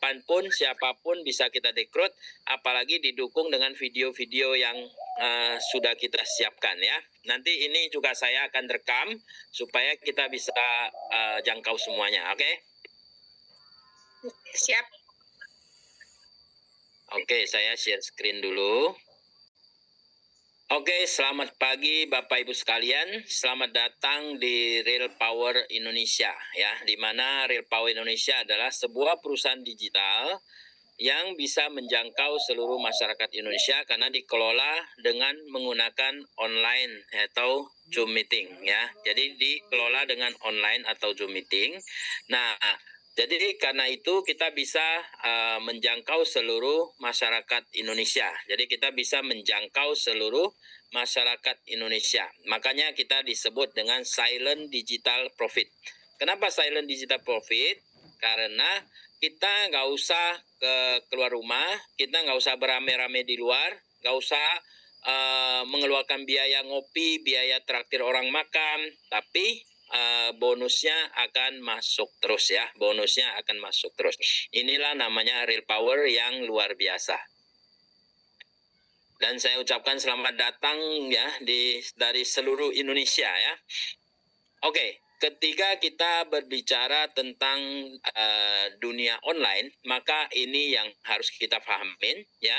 kapanpun, siapapun bisa kita rekrut, apalagi didukung dengan video-video yang sudah kita siapkan ya. Nanti ini juga saya akan rekam supaya kita bisa jangkau semuanya, oke? Siap. Oke, saya share screen dulu. Oke, selamat pagi Bapak Ibu sekalian. Selamat datang di Real Power Indonesia ya, di mana Real Power Indonesia adalah sebuah perusahaan digital yang bisa menjangkau seluruh masyarakat Indonesia karena dikelola dengan menggunakan online atau Zoom meeting ya. Jadi dikelola dengan online atau Zoom meeting. Nah, jadi karena itu kita bisa menjangkau seluruh masyarakat Indonesia. Jadi kita bisa menjangkau seluruh masyarakat Indonesia. Makanya kita disebut dengan Silent Digital Profit. Kenapa Silent Digital Profit? Karena kita nggak usah keluar rumah, kita nggak usah beramai-ramai di luar, nggak usah mengeluarkan biaya ngopi, biaya traktir orang makan, tapi bonusnya akan masuk terus ya, bonusnya akan masuk terus. Inilah namanya Real Power yang luar biasa. Dan saya ucapkan selamat datang ya dari seluruh Indonesia ya. Oke, ketika kita berbicara tentang dunia online, maka ini yang harus kita pahamin ya.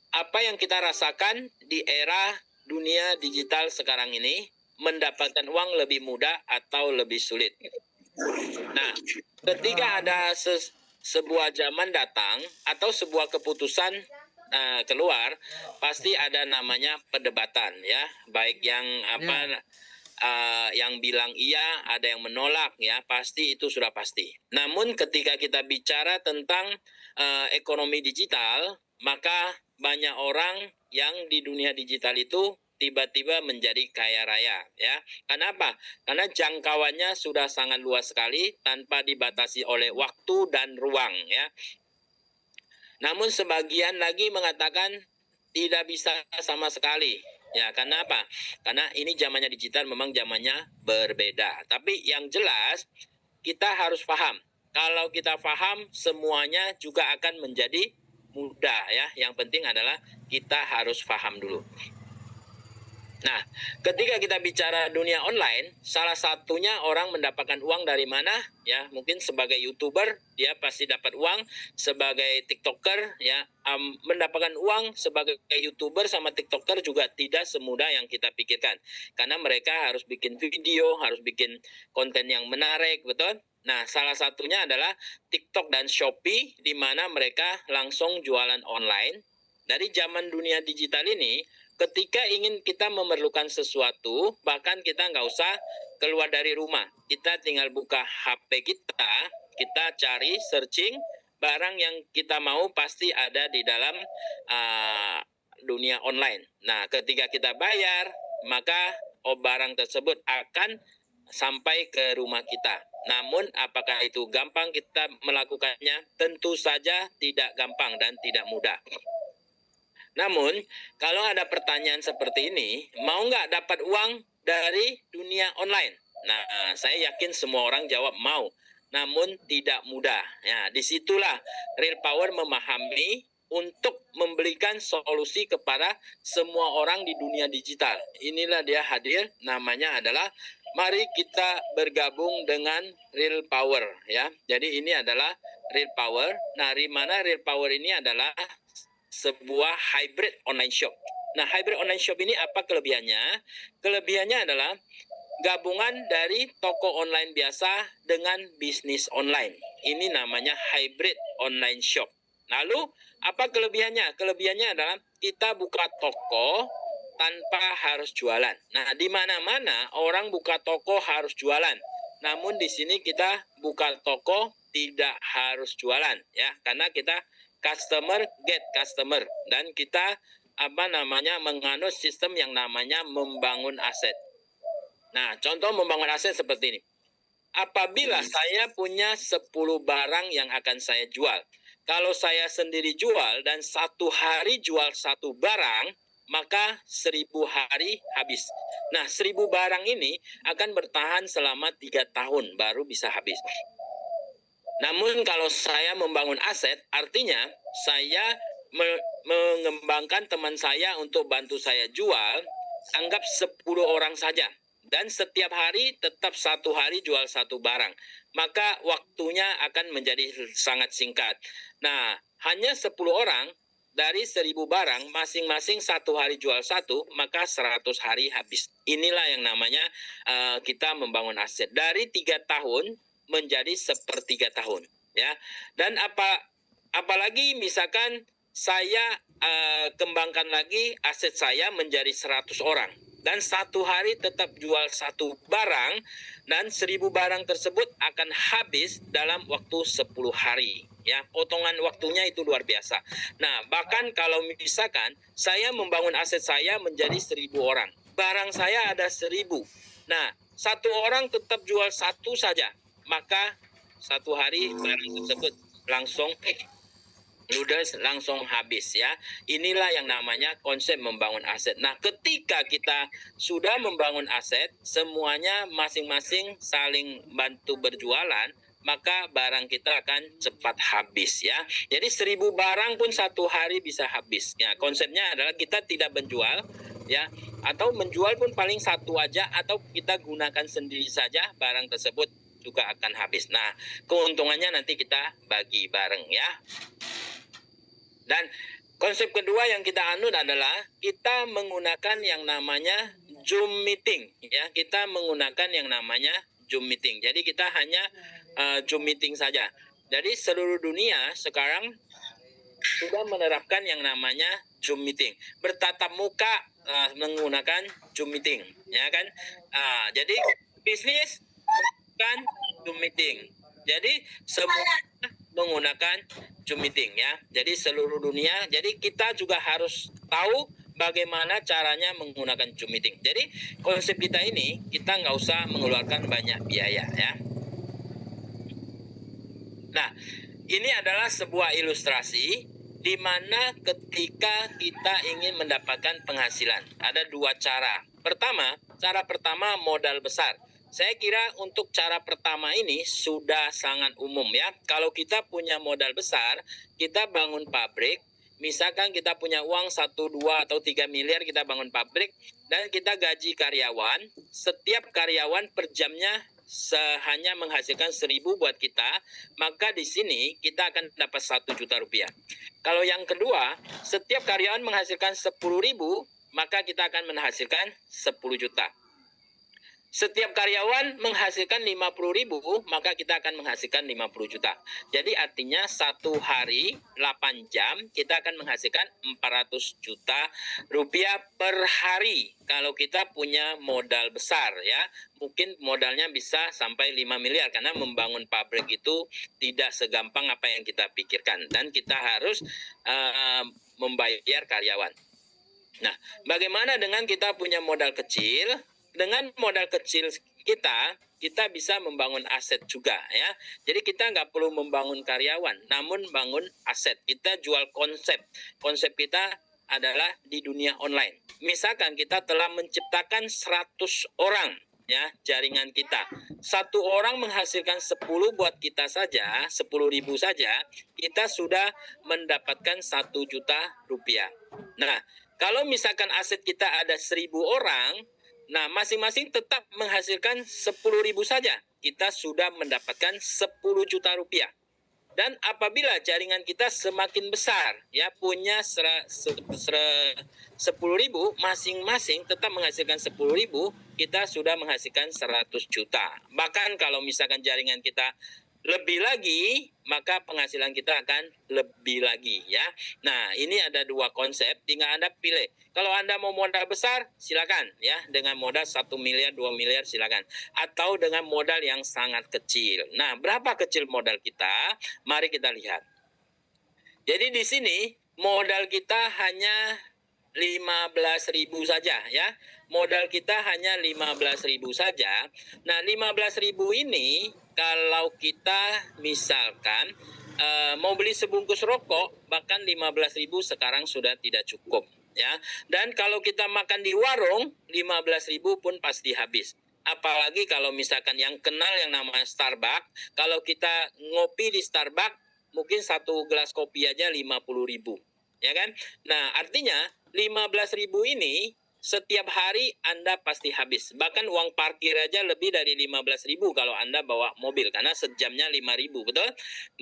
Apa yang kita rasakan di era dunia digital sekarang ini, mendapatkan uang lebih mudah atau lebih sulit. Nah, ketika ada sebuah zaman datang atau sebuah keputusan keluar, pasti ada namanya perdebatan ya, baik yang yang bilang iya, ada yang menolak ya, pasti itu sudah pasti. Namun ketika kita bicara tentang ekonomi digital, maka banyak orang yang di dunia digital itu tiba-tiba menjadi kaya raya ya. Kenapa? Karena jangkauannya sudah sangat luas sekali tanpa dibatasi oleh waktu dan ruang ya. Namun sebagian lagi mengatakan tidak bisa sama sekali. Ya, karena apa? Karena ini zamannya digital, memang zamannya berbeda. Tapi yang jelas kita harus paham. Kalau kita paham, semuanya juga akan menjadi mudah ya. Yang penting adalah kita harus paham dulu. Nah, ketika kita bicara dunia online, salah satunya orang mendapatkan uang dari mana? Ya, mungkin sebagai YouTuber dia pasti dapat uang, sebagai TikToker ya, mendapatkan uang sebagai YouTuber sama TikToker juga tidak semudah yang kita pikirkan. Karena mereka harus bikin video, harus bikin konten yang menarik, betul? Nah, salah satunya adalah TikTok dan Shopee, di mana mereka langsung jualan online. Dari zaman dunia digital ini, ketika ingin kita memerlukan sesuatu, bahkan kita nggak usah keluar dari rumah. Kita tinggal buka HP kita cari, searching, barang yang kita mau pasti ada di dalam dunia online. Nah, ketika kita bayar, maka barang tersebut akan sampai ke rumah kita. Namun, apakah itu gampang kita melakukannya? Tentu saja tidak gampang dan tidak mudah. Namun, kalau ada pertanyaan seperti ini, mau nggak dapat uang dari dunia online? Nah, saya yakin semua orang jawab mau, namun tidak mudah. Ya, disitulah Real Power memahami untuk memberikan solusi kepada semua orang di dunia digital. Inilah dia hadir, namanya adalah mari kita bergabung dengan Real Power. Ya, jadi ini adalah Real Power. Nah, di mana Real Power ini adalah sebuah hybrid online shop. Nah, hybrid online shop ini apa kelebihannya? Kelebihannya adalah gabungan dari toko online biasa dengan bisnis online. Ini namanya hybrid online shop. Lalu, apa kelebihannya? Kelebihannya adalah kita buka toko tanpa harus jualan. Nah, di mana-mana orang buka toko harus jualan. Namun di sini kita buka toko tidak harus jualan ya, karena kita customer get customer, dan kita menganut sistem yang namanya membangun aset. Nah, contoh membangun aset seperti ini. Apabila saya punya 10 barang yang akan saya jual, kalau saya sendiri jual dan satu hari jual satu barang, maka 1000 hari habis. Nah, 1000 barang ini akan bertahan selama 3 tahun baru bisa habis. Namun kalau saya membangun aset, artinya saya mengembangkan teman saya untuk bantu saya jual, anggap 10 orang saja. Dan setiap hari tetap 1 hari jual 1 barang. Maka waktunya akan menjadi sangat singkat. Nah, hanya 10 orang dari 1000 barang, masing-masing 1 hari jual 1, maka 100 hari habis. Inilah yang namanya kita membangun aset. Dari 3 tahun menjadi 1/3 tahun. Ya. Dan apalagi misalkan saya kembangkan lagi aset saya menjadi 100 orang. Dan 1 hari tetap jual 1 barang, dan 1000 barang tersebut akan habis dalam waktu 10 hari. Ya, potongan waktunya itu luar biasa. Nah, bahkan kalau misalkan saya membangun aset saya menjadi 1000 orang, barang saya ada 1000. Nah, 1 orang tetap jual 1 saja, maka 1 hari barang tersebut langsung ludes, langsung habis ya. Inilah yang namanya konsep membangun aset. Nah, ketika kita sudah membangun aset, semuanya masing-masing saling bantu berjualan, maka barang kita akan cepat habis ya. Jadi 1000 barang pun 1 hari bisa habis. Ya, konsepnya adalah kita tidak menjual ya, atau menjual pun paling 1 aja, atau kita gunakan sendiri saja, barang tersebut juga akan habis. Nah, keuntungannya nanti kita bagi bareng ya. Dan konsep kedua yang kita anut adalah kita menggunakan yang namanya Zoom meeting ya. Kita menggunakan yang namanya Zoom meeting. Jadi kita hanya Zoom meeting saja. Jadi seluruh dunia sekarang sudah menerapkan yang namanya Zoom meeting. Bertatap muka menggunakan Zoom meeting, ya kan? Jadi bisnis menggunakan Zoom meeting. Jadi semua menggunakan Zoom meeting ya. Jadi seluruh dunia. Jadi kita juga harus tahu bagaimana caranya menggunakan Zoom meeting. Jadi konsep kita ini, kita nggak usah mengeluarkan banyak biaya ya. Nah, ini adalah sebuah ilustrasi di mana ketika kita ingin mendapatkan penghasilan, ada 2 cara. Cara pertama modal besar. Saya kira untuk cara pertama ini sudah sangat umum ya. Kalau kita punya modal besar, kita bangun pabrik, misalkan kita punya uang 1, 2, atau 3 miliar, kita bangun pabrik, dan kita gaji karyawan, setiap karyawan per jamnya hanya menghasilkan 1000 buat kita, maka di sini kita akan dapat 1 juta rupiah. Kalau yang kedua, setiap karyawan menghasilkan 10.000, maka kita akan menghasilkan 10 juta. Setiap karyawan menghasilkan 50.000, maka kita akan menghasilkan 50 juta. Jadi artinya 1 hari 8 jam kita akan menghasilkan 400 juta rupiah per hari. Kalau kita punya modal besar ya, mungkin modalnya bisa sampai 5 miliar karena membangun pabrik itu tidak segampang apa yang kita pikirkan, dan kita harus membayar karyawan. Nah, bagaimana dengan kita punya modal kecil? Dengan modal kecil kita bisa membangun aset juga ya. Jadi kita nggak perlu membangun karyawan, namun bangun aset. Kita jual konsep. Konsep kita adalah di dunia online. Misalkan kita telah menciptakan 100 orang ya jaringan kita. 1 orang menghasilkan 10 buat kita saja, 10.000 saja, kita sudah mendapatkan 1 juta rupiah. Nah, kalau misalkan aset kita ada 1000 orang, nah, masing-masing tetap menghasilkan 10.000 saja. Kita sudah mendapatkan 10 juta rupiah. Dan apabila jaringan kita semakin besar, ya punya 10.000, masing-masing tetap menghasilkan 10.000, kita sudah menghasilkan 100 juta. Bahkan kalau misalkan jaringan kita lebih lagi, maka penghasilan kita akan lebih lagi ya. Nah, ini ada 2 konsep, tinggal Anda pilih. Kalau Anda mau modal besar, silakan ya, dengan modal 1 miliar, 2 miliar silakan. Atau dengan modal yang sangat kecil. Nah, berapa kecil modal kita? Mari kita lihat. Jadi di sini modal kita hanya 15.000 saja ya. Modal kita hanya 15.000 saja. Nah, 15.000 ini kalau kita misalkan mau beli sebungkus rokok, bahkan 15.000 sekarang sudah tidak cukup ya. Dan kalau kita makan di warung, 15.000 pun pasti habis. apalagi kalau misalkan yang kenal yang namanya Starbucks, kalau kita ngopi di Starbucks, mungkin satu gelas kopi aja 50.000, ya kan? Nah, artinya 15.000 ini setiap hari Anda pasti habis. Bahkan uang parkir aja lebih dari 15.000 kalau Anda bawa mobil, karena sejamnya 5.000, betul?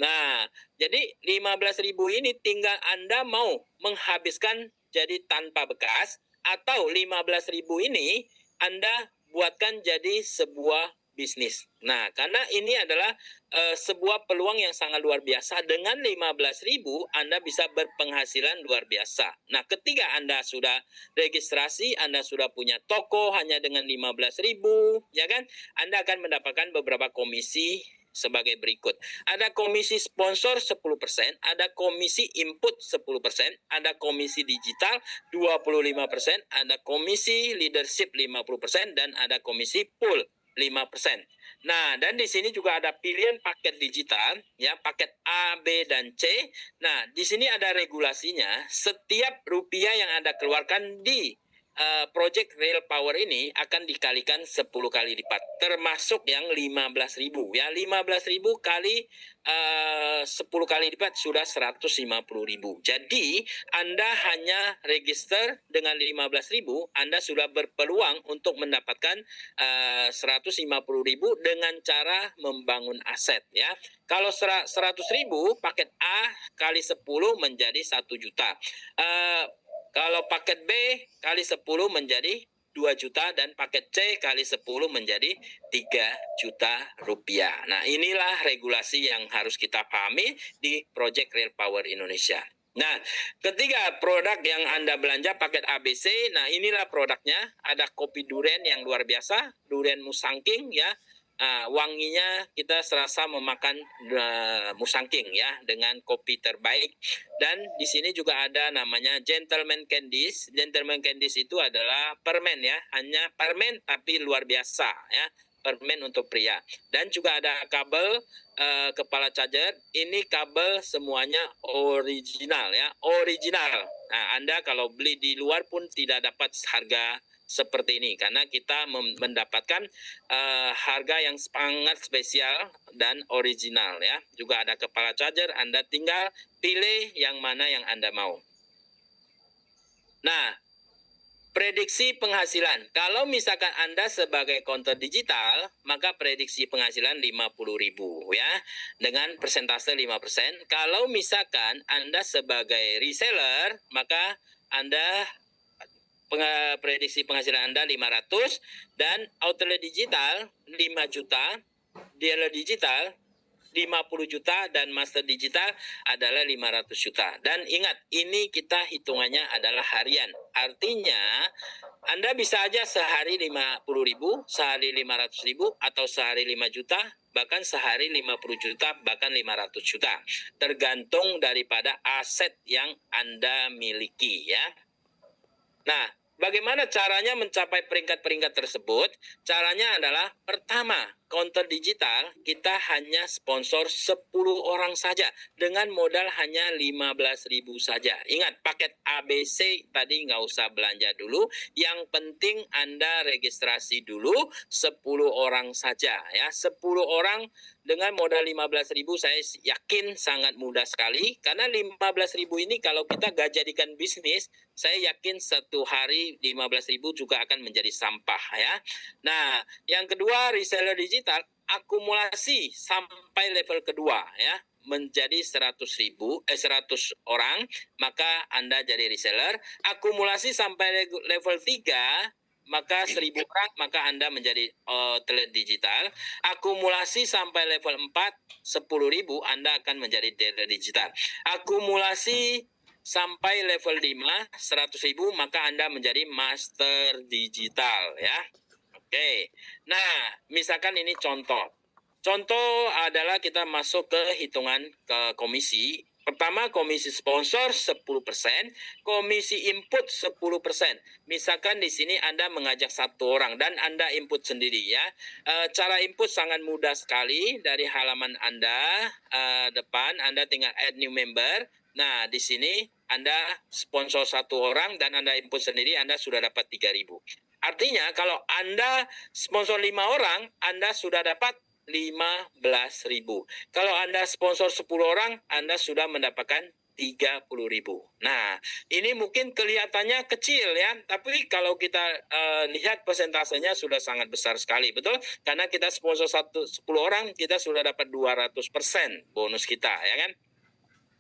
Nah, jadi 15.000 ini tinggal Anda mau menghabiskan jadi tanpa bekas, atau 15.000 ini Anda buatkan jadi sebuah bisnis. Nah, karena ini adalah sebuah peluang yang sangat luar biasa. Dengan 15.000 Anda bisa berpenghasilan luar biasa. Nah, ketika Anda sudah registrasi, Anda sudah punya toko hanya dengan 15.000, ya kan? Anda akan mendapatkan beberapa komisi sebagai berikut. Ada komisi sponsor 10%, ada komisi input 10%, ada komisi digital 25%, ada komisi leadership 50%, dan ada komisi pool 5%. Nah, dan di sini juga ada pilihan paket digital, ya, paket A, B, dan C. Nah, di sini ada regulasinya. Setiap rupiah yang Anda keluarkan di Project Real Power ini akan dikalikan 10 kali lipat, termasuk yang 15.000, ya. 15.000 kali 10 kali lipat sudah 150.000. Jadi Anda hanya register dengan 15.000, Anda sudah berpeluang untuk mendapatkan 150.000 dengan cara membangun aset, ya. Kalau 100.000, paket A kali 10 menjadi 1 juta. Kalau paket B kali 10 menjadi 2 juta, dan paket C kali 10 menjadi 3 juta rupiah. Nah, inilah regulasi yang harus kita pahami di Project Real Power Indonesia. Nah, ketiga produk yang Anda belanja paket ABC, nah inilah produknya. Ada kopi durian yang luar biasa, durian Musangking, ya. Wanginya kita serasa memakan musangking, ya, dengan kopi terbaik. Dan di sini juga ada namanya Gentleman Candies. Gentleman Candies itu adalah permen, ya, hanya permen tapi luar biasa, ya, permen untuk pria. Dan juga ada kabel kepala charger. Ini kabel semuanya original, ya, original. Nah, Anda kalau beli di luar pun tidak dapat harga seperti ini, karena kita mendapatkan harga yang sangat spesial dan original, ya. Juga ada kepala charger, Anda tinggal pilih yang mana yang Anda mau. Nah, prediksi penghasilan. Kalau misalkan Anda sebagai konten digital, maka prediksi penghasilan 50.000, ya, dengan persentase 5%. Kalau misalkan Anda sebagai reseller, maka Anda prediksi penghasilan Anda 500, dan outlet digital 5 juta, dealer digital 50 juta, dan master digital adalah 500 juta. Dan ingat, ini kita hitungannya adalah harian. Artinya, Anda bisa aja sehari 50.000, sehari 500.000, atau sehari 5 juta, bahkan sehari 50 juta, bahkan 500 juta. Tergantung daripada aset yang Anda miliki, ya. Nah, bagaimana caranya mencapai peringkat-peringkat tersebut? Caranya adalah, pertama, konten digital kita hanya sponsor 10 orang saja dengan modal hanya 15.000 saja. Ingat, paket ABC tadi nggak usah belanja dulu. Yang penting Anda registrasi dulu 10 orang saja, ya. 10 orang dengan modal 15.000 saya yakin sangat mudah sekali, karena 15.000 ini kalau kita gak jadikan bisnis, saya yakin satu hari 15.000 juga akan menjadi sampah, ya. Nah, yang kedua, reseller digital akumulasi sampai level kedua, ya, menjadi 100 orang, maka Anda jadi reseller. Akumulasi sampai level 3, maka 1.000 orang, maka Anda menjadi outlet digital. Akumulasi sampai level 4, 10.000, Anda akan menjadi dealer digital. Akumulasi sampai level 5, 100.000, maka Anda menjadi master digital, ya. Oke. Nah, misalkan ini contoh. Contoh adalah kita masuk ke hitungan ke komisi. Pertama, komisi sponsor 10%, komisi input 10%. Misalkan di sini Anda mengajak satu orang dan Anda input sendiri, ya. Cara input sangat mudah sekali. Dari halaman Anda depan, Anda tinggal add new member. Nah, di sini Anda sponsor satu orang dan Anda input sendiri, Anda sudah dapat 3.000. Artinya kalau Anda sponsor 5 orang, Anda sudah dapat 15.000. Kalau Anda sponsor 10 orang, Anda sudah mendapatkan 30.000. Nah, ini mungkin kelihatannya kecil ya, tapi kalau kita lihat persentasenya sudah sangat besar sekali, betul? Karena kita sponsor 10 orang, kita sudah dapat 200% bonus kita, ya kan?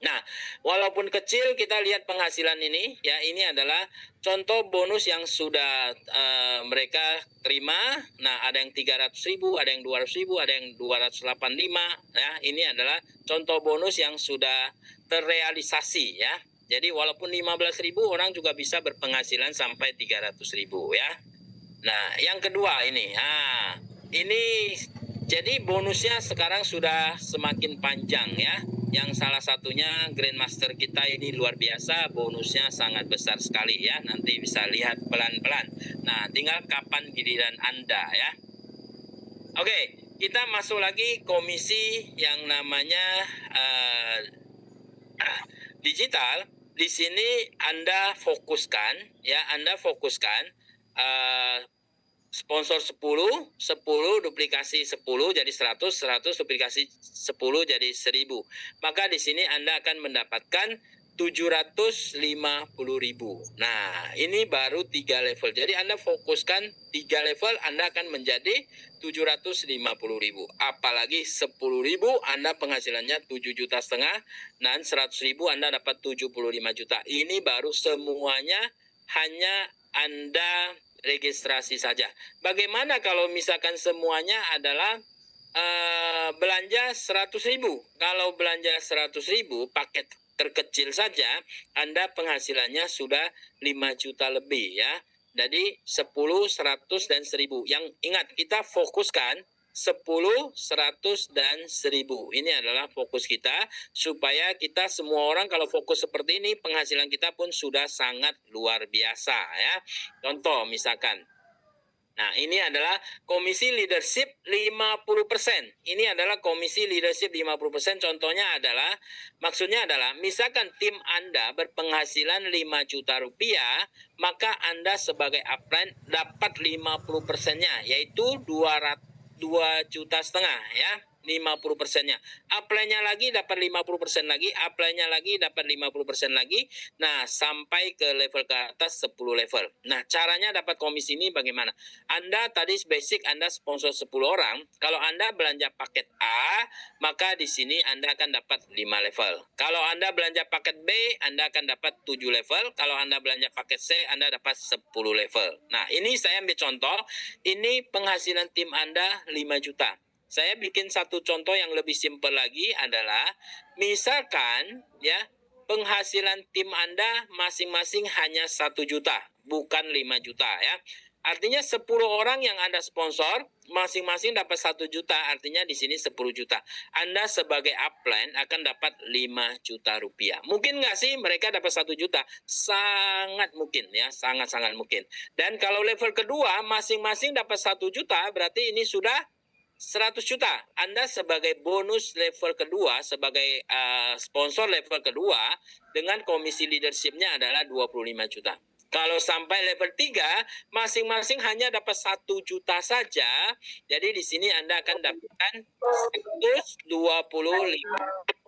Nah, walaupun kecil kita lihat penghasilan ini, ya ini adalah contoh bonus yang sudah mereka terima. Nah, ada yang 300.000, ada yang 200.000, ada yang 285. Ya, ini adalah contoh bonus yang sudah terrealisasi ya. Jadi walaupun 15.000 orang juga bisa berpenghasilan sampai 300.000 ya. Nah, yang kedua ini, ini jadi bonusnya sekarang sudah semakin panjang ya. Yang salah satunya Grandmaster kita ini luar biasa, bonusnya sangat besar sekali ya. Nanti bisa lihat pelan-pelan. Nah, tinggal kapan giliran Anda ya. Oke, kita masuk lagi komisi yang namanya digital. Di sini Anda fokuskan ya, Anda fokuskan sponsor 10 duplikasi 10 jadi 100 duplikasi 10 jadi 1.000. Maka di sini Anda akan mendapatkan 750.000. Nah, ini baru 3 level. Jadi Anda fokuskan 3 level, Anda akan menjadi 750.000. Apalagi 10.000 Anda penghasilannya 7,5 juta dan 100.000 Anda dapat 75 juta. Ini baru semuanya hanya Anda registrasi saja. Bagaimana kalau misalkan semuanya adalah belanja 100.000? Kalau belanja 100.000 paket terkecil saja, Anda penghasilannya sudah 5 juta lebih ya. Jadi 10, 100 dan 1.000. Yang ingat kita fokuskan 10, 100, dan 1.000. Ini adalah fokus kita supaya kita semua orang kalau fokus seperti ini penghasilan kita pun sudah sangat luar biasa ya. Contoh misalkan. Nah, ini adalah komisi leadership 50%. Ini adalah komisi leadership 50%. Contohnya adalah, maksudnya adalah, misalkan tim Anda berpenghasilan 5 juta rupiah, maka Anda sebagai upline dapat 50%-nya, yaitu 2,5 juta ya. 50%-nya. Upline-nya lagi dapat 50% lagi, upline-nya lagi dapat 50% lagi. Nah, sampai ke level ke atas 10 level. Nah, caranya dapat komisi ini bagaimana? Anda tadi basic Anda sponsor 10 orang. Kalau Anda belanja paket A, maka di sini Anda akan dapat 5 level. Kalau Anda belanja paket B, Anda akan dapat 7 level. Kalau Anda belanja paket C, Anda dapat 10 level. Nah, ini saya ambil contoh. Ini penghasilan tim Anda 5 juta. Saya bikin satu contoh yang lebih simpel lagi adalah misalkan ya penghasilan tim Anda masing-masing hanya 1 juta, bukan 5 juta ya. Artinya 10 orang yang Anda sponsor masing-masing dapat 1 juta, artinya di sini 10 juta. Anda sebagai upline akan dapat 5 juta rupiah. Mungkin nggak sih mereka dapat 1 juta? Sangat mungkin ya, sangat-sangat mungkin. Dan kalau level kedua masing-masing dapat 1 juta, berarti ini sudah 100 juta. Anda sebagai bonus level kedua, sebagai sponsor level kedua, dengan komisi leadership-nya adalah 25 juta. Kalau sampai level 3, masing-masing hanya dapat 1 juta saja. Jadi di sini Anda akan dapatkan 125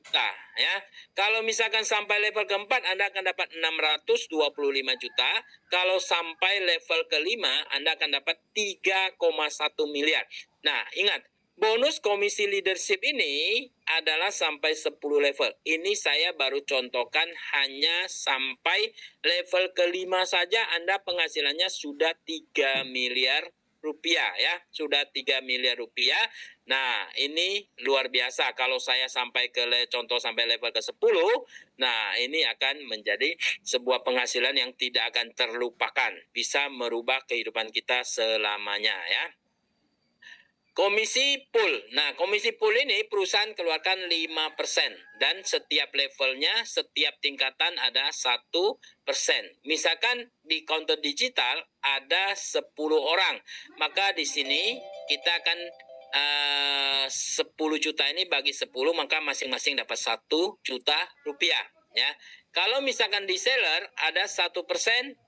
juta ya. Kalau misalkan sampai level keempat Anda akan dapat 625 juta. Kalau sampai level kelima Anda akan dapat 3,1 miliar. Nah, ingat, bonus komisi leadership ini adalah sampai 10 level. Ini saya baru contohkan hanya sampai level kelima saja Anda penghasilannya sudah 3 miliar rupiah ya, sudah 3 miliar rupiah. Nah, ini luar biasa. Kalau saya sampai ke contoh sampai level ke-10, nah ini akan menjadi sebuah penghasilan yang tidak akan terlupakan, bisa merubah kehidupan kita selamanya ya. Komisi pool. Nah, komisi pool ini perusahaan keluarkan 5% dan setiap levelnya, setiap tingkatan ada 1%. Misalkan di counter digital ada 10 orang, maka di sini kita akan 10 juta ini bagi 10, maka masing-masing dapat 1 juta rupiah. ya. Kalau misalkan di seller ada 1%,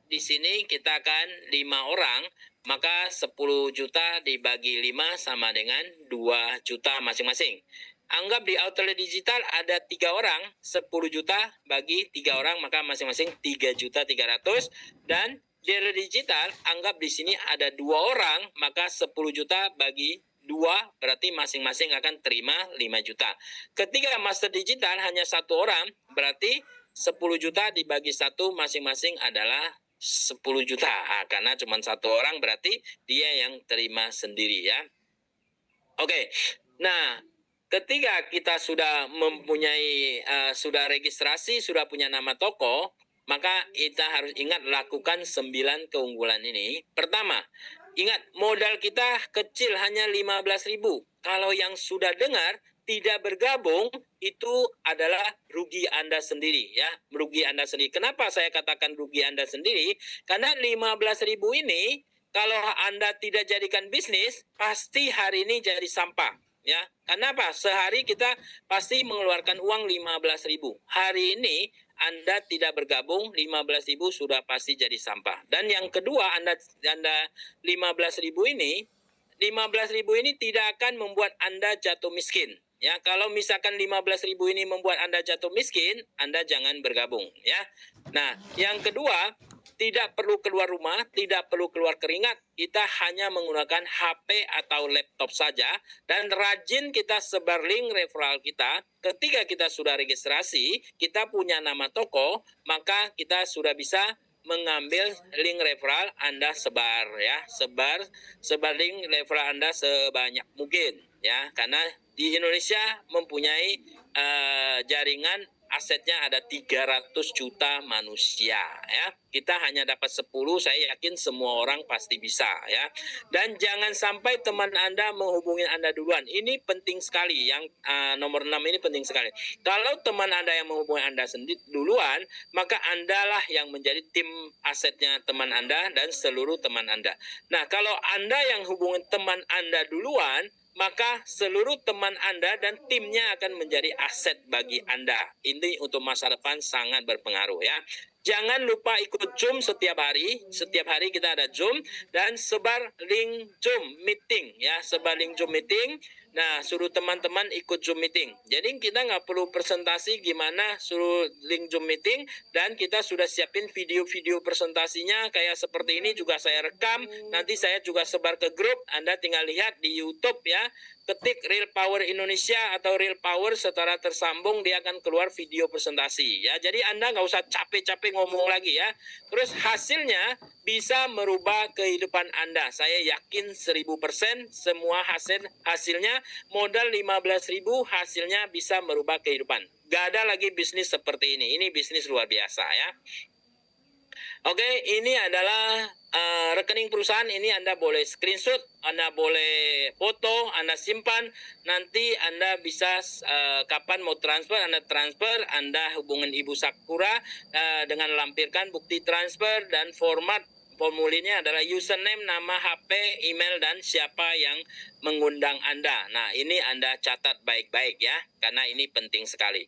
di sini kita akan 5 orang, maka 10 juta dibagi 5 sama dengan 2 juta masing-masing. Anggap di outlet digital ada 3 orang, 10 juta bagi 3 orang, maka masing-masing 3 juta 300. Dan dealer digital, anggap di sini ada 2 orang, maka 10 juta bagi 2, berarti masing-masing akan terima 5 juta. Ketika master digital hanya 1 orang, berarti 10 juta dibagi 1 masing-masing adalah 10 juta. Karena cuma 1 orang berarti dia yang terima sendiri ya. Oke, nah ketika kita sudah mempunyai, sudah registrasi, sudah punya nama toko, maka kita harus ingat lakukan 9 keunggulan ini. Pertama, ingat modal kita kecil hanya 15.000. Kalau yang sudah dengar tidak bergabung, itu adalah rugi Anda sendiri ya, rugi Anda sendiri. Kenapa saya katakan rugi Anda sendiri? Karena 15.000 ini kalau Anda tidak jadikan bisnis, pasti hari ini jadi sampah ya. Kenapa? Sehari kita pasti mengeluarkan uang 15.000. Hari ini Anda tidak bergabung, 15.000 sudah pasti jadi sampah. Dan yang kedua, Anda 15.000 ini tidak akan membuat Anda jatuh miskin. Ya, kalau misalkan 15.000 ini membuat Anda jatuh miskin, Anda jangan bergabung ya. Nah, yang kedua, tidak perlu keluar rumah, tidak perlu keluar keringat. Kita hanya menggunakan HP atau laptop saja dan rajin kita sebar link referral kita. Ketika kita sudah registrasi, kita punya nama toko, maka kita sudah bisa mengambil link referral Anda sebar ya, sebar link referral Anda sebanyak mungkin ya, karena di Indonesia mempunyai jaringan asetnya ada 300 juta manusia ya. Kita hanya dapat 10, saya yakin semua orang pasti bisa ya. Dan jangan sampai teman Anda menghubungi Anda duluan. Ini penting sekali, yang nomor 6 ini penting sekali. Kalau teman Anda yang menghubungi Anda sendiri duluan, maka Andalah yang menjadi tim asetnya teman Anda dan seluruh teman Anda. Nah, kalau Anda yang hubungi teman Anda duluan, maka seluruh teman Anda dan timnya akan menjadi aset bagi Anda. Ini untuk masa depan sangat berpengaruh ya. Jangan lupa ikut Zoom setiap hari. Setiap hari kita ada Zoom dan sebar link Zoom meeting ya, sebar link Zoom meeting. Nah, suruh teman-teman ikut Zoom meeting. Jadi kita nggak perlu presentasi gimana, suruh link Zoom meeting dan kita sudah siapin video-video presentasinya kayak seperti ini juga saya rekam. Nanti saya juga sebar ke grup. Anda tinggal lihat di YouTube ya. Ketik Real Power Indonesia atau Real Power secara tersambung, dia akan keluar video presentasi ya. Jadi Anda nggak usah capek-capek ngomong lagi ya. Terus hasilnya bisa merubah kehidupan Anda. Saya yakin 1000% semua hasilnya modal 15.000, hasilnya bisa merubah kehidupan. Gak ada lagi bisnis seperti ini. Ini bisnis luar biasa ya. Oke, ini adalah rekening perusahaan. Ini Anda boleh screenshot, Anda boleh foto, Anda simpan. Nanti Anda bisa kapan mau transfer, Anda hubungin Ibu Sakura dengan lampirkan bukti transfer dan format formulirnya adalah username, nama, HP, email, dan siapa yang mengundang Anda. Nah, ini Anda catat baik-baik ya, karena ini penting sekali.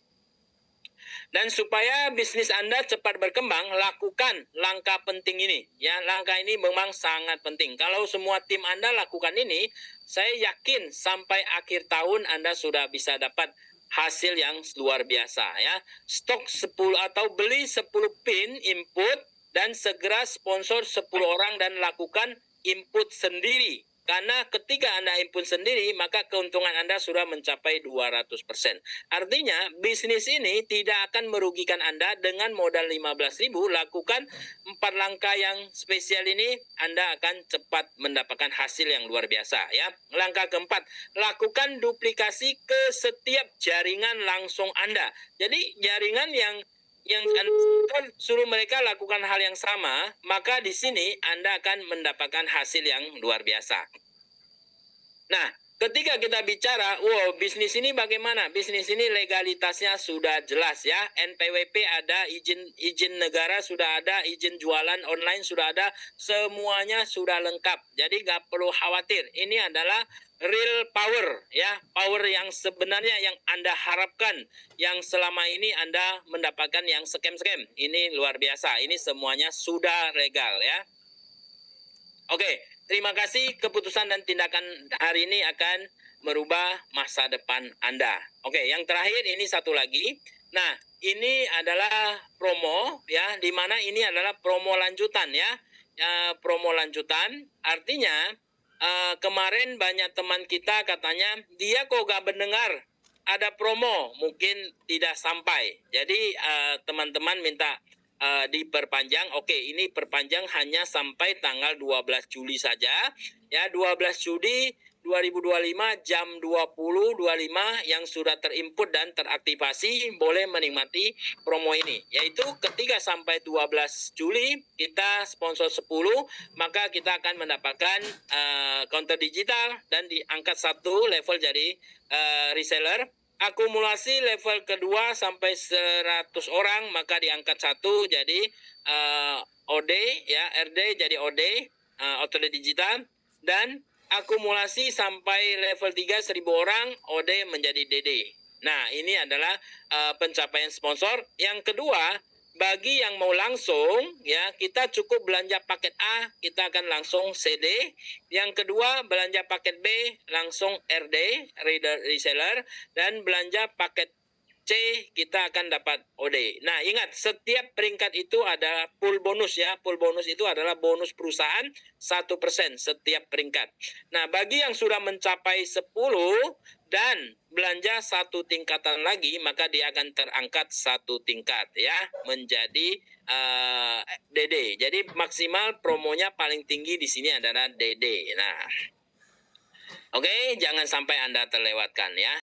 Dan supaya bisnis Anda cepat berkembang, lakukan langkah penting ini. Ya, langkah ini memang sangat penting. Kalau semua tim Anda lakukan ini, saya yakin sampai akhir tahun Anda sudah bisa dapat hasil yang luar biasa ya. Stok 10 atau beli 10 pin input dan segera sponsor 10 orang dan lakukan input sendiri. Karena ketika Anda input sendiri, maka keuntungan Anda sudah mencapai 200%. Artinya, bisnis ini tidak akan merugikan Anda dengan modal 15.000. Lakukan 4 langkah yang spesial ini, Anda akan cepat mendapatkan hasil yang luar biasa. Ya. Langkah keempat, lakukan duplikasi ke setiap jaringan langsung Anda. Jadi, jaringan yang suruh mereka lakukan hal yang sama, maka di sini Anda akan mendapatkan hasil yang luar biasa. Nah, ketika kita bicara, wow, bisnis ini bagaimana? Bisnis ini legalitasnya sudah jelas ya. NPWP ada, izin negara sudah ada, izin jualan online sudah ada, semuanya sudah lengkap. Jadi nggak perlu khawatir. Ini adalah real power ya, power yang sebenarnya yang Anda harapkan, yang selama ini Anda mendapatkan yang scam-scam. Ini luar biasa. Ini semuanya sudah legal ya. Oke, terima kasih. Keputusan dan tindakan hari ini akan merubah masa depan Anda. Oke, yang terakhir ini satu lagi. Nah, ini adalah promo ya, di mana ini adalah promo lanjutan ya. Promo lanjutan artinya kemarin banyak teman kita katanya dia kok gak mendengar ada promo, mungkin tidak sampai. Jadi teman-teman minta diperpanjang. Oke, ini perpanjang hanya sampai tanggal 12 Juli saja. Ya, 12 Juli 2025 jam 20.25 yang sudah terinput dan teraktivasi boleh menikmati promo ini. Yaitu ketika sampai 12 Juli kita sponsor 10, maka kita akan mendapatkan counter digital dan diangkat satu level jadi reseller. Akumulasi level kedua sampai 100 orang maka diangkat satu jadi OD ya, RD jadi OD, outlet digital, dan akumulasi sampai level 3 1000 orang OD menjadi DD. Nah, ini adalah pencapaian sponsor. Yang kedua, bagi yang mau langsung ya, kita cukup belanja paket A, kita akan langsung CD. Yang kedua, belanja paket B langsung RD, reseller, dan belanja paket C kita akan dapat OD. Nah, ingat setiap peringkat itu ada pool bonus ya. Pool bonus itu adalah bonus perusahaan 1% setiap peringkat. Nah, bagi yang sudah mencapai 10 dan belanja satu tingkatan lagi, maka dia akan terangkat satu tingkat ya menjadi DD. Jadi maksimal promonya paling tinggi di sini adalah DD. Nah, oke, jangan sampai Anda terlewatkan ya.